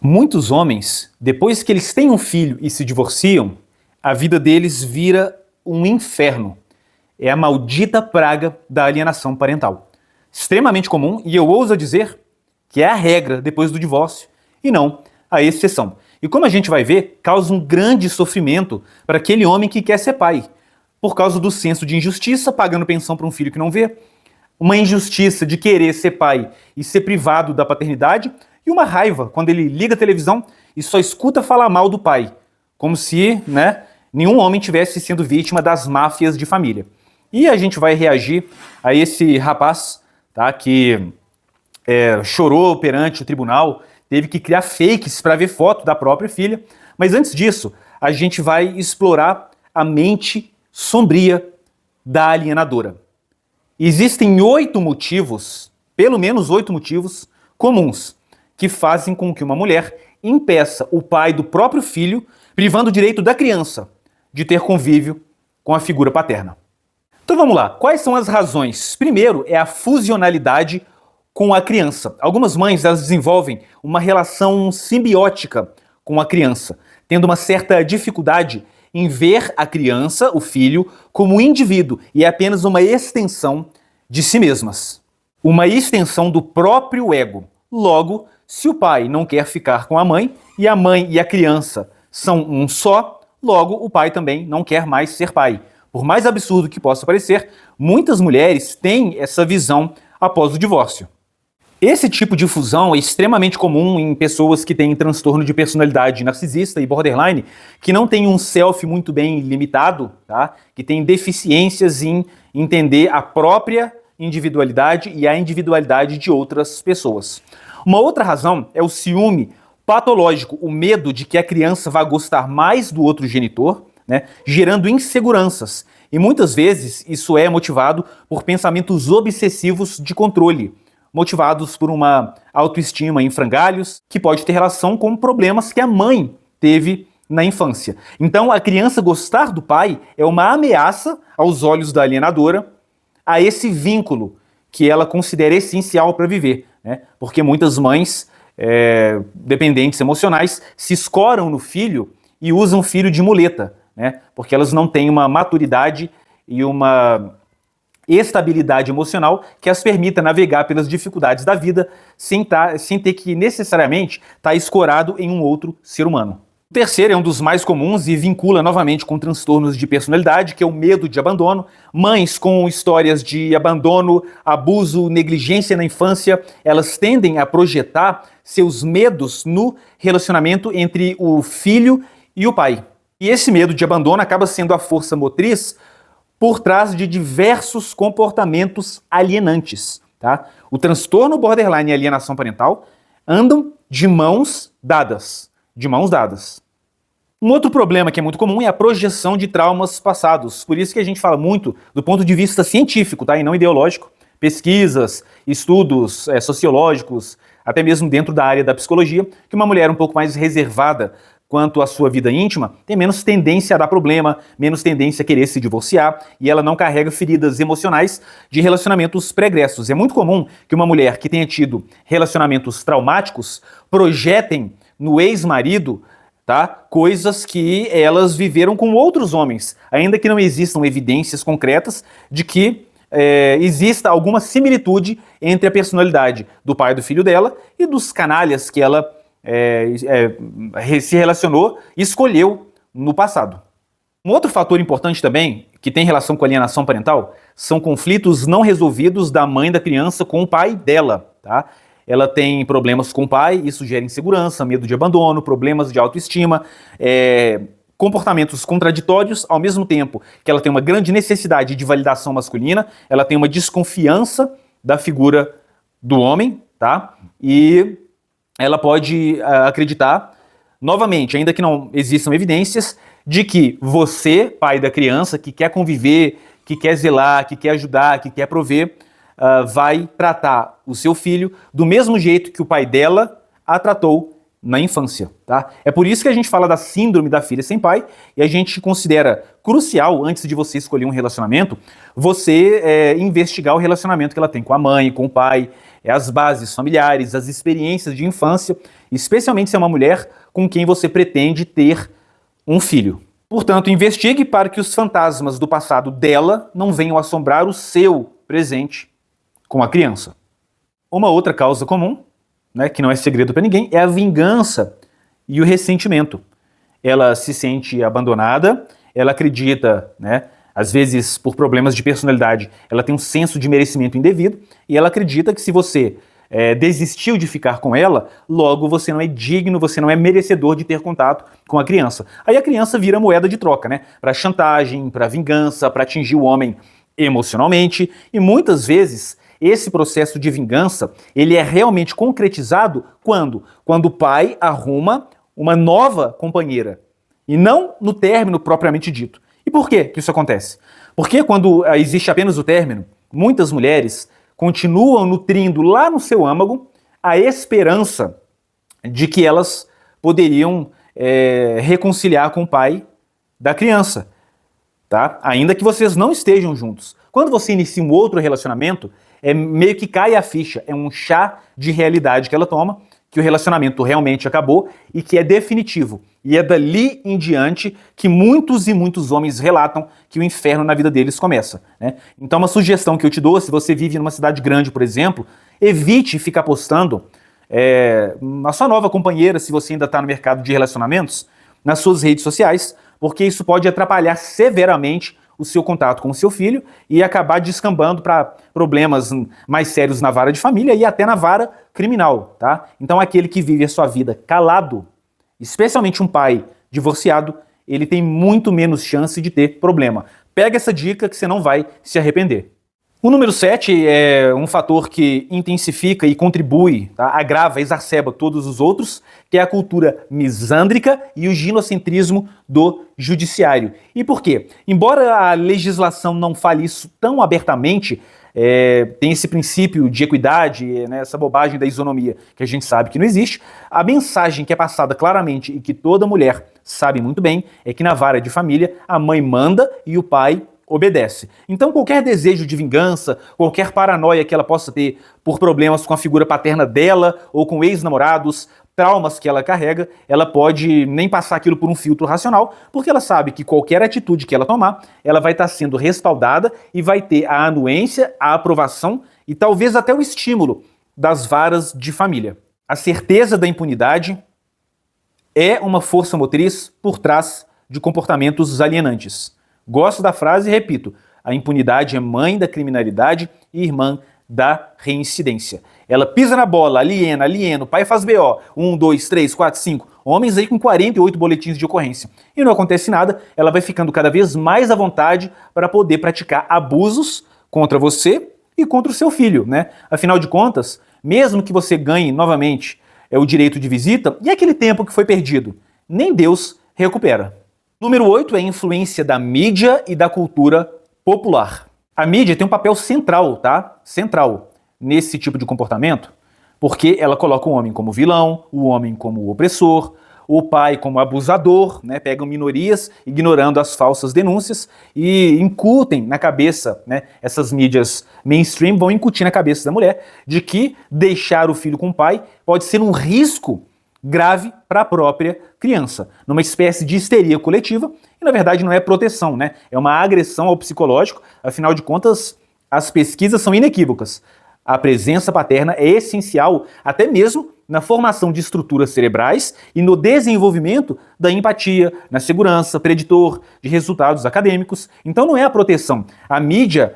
Muitos homens, depois que eles têm um filho e se divorciam, a vida deles vira um inferno. É a maldita praga da alienação parental. Extremamente comum, e eu ouso dizer que é a regra depois do divórcio e não a exceção. E como a gente vai ver, causa um grande sofrimento para aquele homem que quer ser pai, por causa do senso de injustiça, pagando pensão para um filho que não vê, uma injustiça de querer ser pai e ser privado da paternidade, e uma raiva quando ele liga a televisão e só escuta falar mal do pai, como se, nenhum homem tivesse sendo vítima das máfias de família. E a gente vai reagir a esse rapaz, tá, que chorou perante o tribunal, teve que criar fakes para ver foto da própria filha. Mas antes disso, a gente vai explorar a mente sombria da alienadora. Existem 8 motivos, pelo menos 8 motivos comuns, que fazem com que uma mulher impeça o pai do próprio filho, privando o direito da criança de ter convívio com a figura paterna. Então vamos lá, quais são as razões? Primeiro é a fusionalidade com a criança. Algumas mães elas desenvolvem uma relação simbiótica com a criança, tendo uma certa dificuldade em ver a criança, o filho, como um indivíduo e é apenas uma extensão de si mesmas. Uma extensão do próprio ego. Logo, se o pai não quer ficar com a mãe e a criança são um só, logo o pai também não quer mais ser pai. Por mais absurdo que possa parecer, muitas mulheres têm essa visão após o divórcio. Esse tipo de fusão é extremamente comum em pessoas que têm transtorno de personalidade narcisista e borderline, que não têm um self muito bem limitado, tá? Que têm deficiências em entender a própria individualidade e a individualidade de outras pessoas. Uma outra razão é o ciúme patológico, o medo de que a criança vá gostar mais do outro genitor, gerando inseguranças. E muitas vezes isso é motivado por pensamentos obsessivos de controle, motivados por uma autoestima em frangalhos, que pode ter relação com problemas que a mãe teve na infância. Então, a criança gostar do pai é uma ameaça aos olhos da alienadora a esse vínculo que ela considera essencial para viver, porque muitas mães dependentes emocionais se escoram no filho e usam o filho de muleta, porque elas não têm uma maturidade e uma estabilidade emocional que as permita navegar pelas dificuldades da vida sem ter que necessariamente estar escorado em um outro ser humano. O terceiro é um dos mais comuns e vincula novamente com transtornos de personalidade, que é o medo de abandono. Mães com histórias de abandono, abuso, negligência na infância, elas tendem a projetar seus medos no relacionamento entre o filho e o pai. E esse medo de abandono acaba sendo a força motriz por trás de diversos comportamentos alienantes. Tá? O transtorno borderline e alienação parental andam de mãos dadas. Um outro problema que é muito comum é a projeção de traumas passados. Por isso que a gente fala muito do ponto de vista científico, tá? E não ideológico. Pesquisas, estudos sociológicos, até mesmo dentro da área da psicologia, que uma mulher um pouco mais reservada quanto à sua vida íntima, tem menos tendência a dar problema, menos tendência a querer se divorciar, e ela não carrega feridas emocionais de relacionamentos pregressos. É muito comum que uma mulher que tenha tido relacionamentos traumáticos projetem no ex-marido, tá, coisas que elas viveram com outros homens, ainda que não existam evidências concretas de que exista alguma similitude entre a personalidade do pai do filho dela e dos canalhas que ela se relacionou e escolheu no passado. Um outro fator importante também, que tem relação com a alienação parental, são conflitos não resolvidos da mãe da criança com o pai dela. Tá? Ela tem problemas com o pai, isso gera insegurança, medo de abandono, problemas de autoestima, comportamentos contraditórios, ao mesmo tempo que ela tem uma grande necessidade de validação masculina, ela tem uma desconfiança da figura do homem, tá? E ela pode acreditar, novamente, ainda que não existam evidências, de que você, pai da criança, que quer conviver, que quer zelar, que quer ajudar, que quer prover, vai tratar o seu filho do mesmo jeito que o pai dela a tratou na infância, tá? É por isso que a gente fala da síndrome da filha sem pai e a gente considera crucial, antes de você escolher um relacionamento, você investigar o relacionamento que ela tem com a mãe, com o pai, as bases familiares, as experiências de infância, especialmente se é uma mulher com quem você pretende ter um filho. Portanto, investigue para que os fantasmas do passado dela não venham assombrar o seu presente com a criança. Uma outra causa comum, né, que não é segredo para ninguém, é a vingança e o ressentimento. Ela se sente abandonada, ela acredita, né, às vezes por problemas de personalidade, ela tem um senso de merecimento indevido e ela acredita que se você desistiu de ficar com ela, logo você não é digno, você não é merecedor de ter contato com a criança. Aí a criança vira moeda de troca, né, para chantagem, para vingança, para atingir o homem emocionalmente e muitas vezes esse processo de vingança, ele é realmente concretizado quando o pai arruma uma nova companheira e não no término propriamente dito. E por que isso acontece? Porque quando existe apenas o término, muitas mulheres continuam nutrindo lá no seu âmago a esperança de que elas poderiam reconciliar com o pai da criança, tá? Ainda que vocês não estejam juntos. Quando você inicia um outro relacionamento, meio que cai a ficha, é um chá de realidade que ela toma, que o relacionamento realmente acabou e que é definitivo. E é dali em diante que muitos e muitos homens relatam que o inferno na vida deles começa, né? Então uma sugestão que eu te dou, se você vive numa cidade grande, por exemplo, evite ficar postando a sua nova companheira, se você ainda está no mercado de relacionamentos, nas suas redes sociais, porque isso pode atrapalhar severamente o seu contato com o seu filho e acabar descambando para problemas mais sérios na vara de família e até na vara criminal, tá? Então aquele que vive a sua vida calado, especialmente um pai divorciado, ele tem muito menos chance de ter problema. Pega essa dica que você não vai se arrepender. O número 7 é um fator que intensifica e contribui, tá? Agrava, exacerba todos os outros, que é a cultura misândrica e o ginocentrismo do judiciário. E por quê? Embora a legislação não fale isso tão abertamente, tem esse princípio de equidade, né, essa bobagem da isonomia que a gente sabe que não existe, a mensagem que é passada claramente e que toda mulher sabe muito bem é que na vara de família a mãe manda e o pai obedece. Então qualquer desejo de vingança, qualquer paranoia que ela possa ter por problemas com a figura paterna dela ou com ex-namorados, traumas que ela carrega, ela pode nem passar aquilo por um filtro racional, porque ela sabe que qualquer atitude que ela tomar, ela vai estar sendo respaldada e vai ter a anuência, a aprovação e talvez até o estímulo das varas de família. A certeza da impunidade é uma força motriz por trás de comportamentos alienantes. Gosto da frase e repito, a impunidade é mãe da criminalidade e irmã da reincidência. Ela pisa na bola, aliena, o pai faz BO, 1, 2, 3, 4, 5, homens aí com 48 boletins de ocorrência. E não acontece nada, ela vai ficando cada vez mais à vontade para poder praticar abusos contra você e contra o seu filho, né? Afinal de contas, mesmo que você ganhe novamente o direito de visita, e aquele tempo que foi perdido? Nem Deus recupera. Número 8 é a influência da mídia e da cultura popular. A mídia tem um papel central, tá? Central nesse tipo de comportamento, porque ela coloca o homem como vilão, o homem como opressor, o pai como abusador, né? Pegam minorias ignorando as falsas denúncias e incutem na cabeça, né? Essas mídias mainstream vão incutir na cabeça da mulher de que deixar o filho com o pai pode ser um risco grave para a própria criança, numa espécie de histeria coletiva, e na verdade não é proteção, né? É uma agressão ao psicológico, afinal de contas, as pesquisas são inequívocas. A presença paterna é essencial até mesmo na formação de estruturas cerebrais e no desenvolvimento da empatia, na segurança, preditor de resultados acadêmicos. Então não é a proteção. A mídia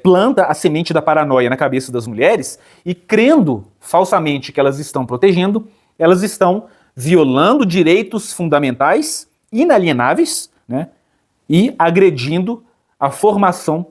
planta a semente da paranoia na cabeça das mulheres e, crendo falsamente que elas estão protegendo, elas estão violando direitos fundamentais, inalienáveis, né, e agredindo a formação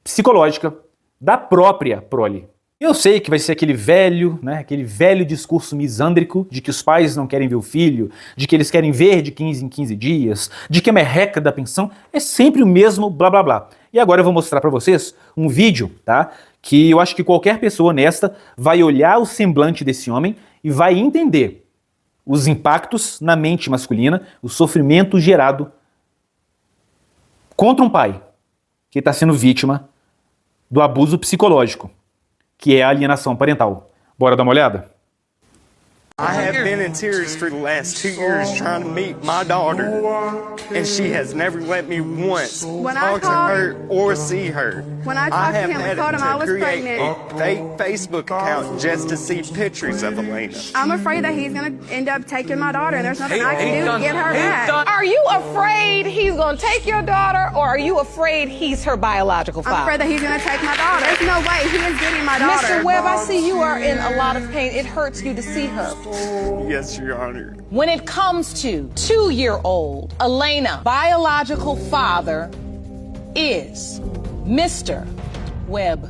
psicológica da própria prole. Eu sei que vai ser aquele velho discurso misândrico de que os pais não querem ver o filho, de que eles querem ver de 15 em 15 dias, de que a merreca da pensão é sempre o mesmo blá blá blá. E agora eu vou mostrar para vocês um vídeo, tá? Que eu acho que qualquer pessoa honesta vai olhar o semblante desse homem e vai entender os impactos na mente masculina, o sofrimento gerado contra um pai que está sendo vítima do abuso psicológico, que é a alienação parental. Bora dar uma olhada? I have been in tears for the last 2 years trying to meet my daughter, and she has never let me once talk to her or see her. When I talked to him, I told him I was create pregnant. a fake Facebook account just to see pictures of Elena. I'm afraid that he's going to end up taking my daughter, and there's nothing I can do to get her back. Are you afraid he's going to take your daughter, or are you afraid he's her biological I'm father? afraid that he's going to take my daughter. There's no way he is getting my daughter. Mr. Webb, I see you are in a lot of pain. It hurts you to see her. Yes, Your Honor. When it comes to 2-year-old Elena, biological father is Mr. Webb.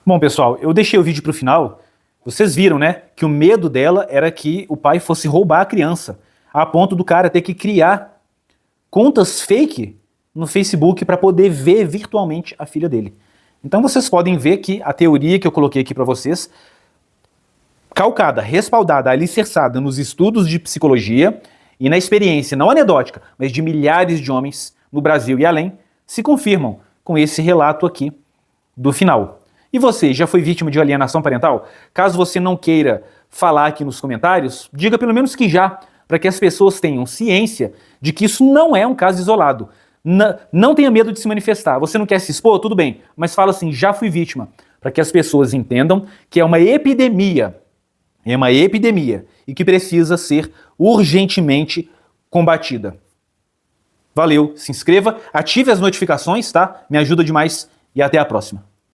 Bom, pessoal, eu deixei o vídeo pro final. Vocês viram, né, que o medo dela era que o pai fosse roubar a criança, a ponto do cara ter que criar contas fake no Facebook para poder ver virtualmente a filha dele. Então vocês podem ver que a teoria que eu coloquei aqui para vocês, calcada, respaldada, alicerçada nos estudos de psicologia e na experiência, não anedótica, mas de milhares de homens no Brasil e além, se confirmam com esse relato aqui do final. E você, já foi vítima de alienação parental? Caso você não queira falar aqui nos comentários, diga pelo menos que já, para que as pessoas tenham ciência de que isso não é um caso isolado. Não tenha medo de se manifestar. Você não quer se expor? Tudo bem. Mas fala assim, já fui vítima. Para que as pessoas entendam que é uma epidemia. É uma epidemia. E que precisa ser urgentemente combatida. Valeu, se inscreva, ative as notificações, tá? Me ajuda demais e até a próxima.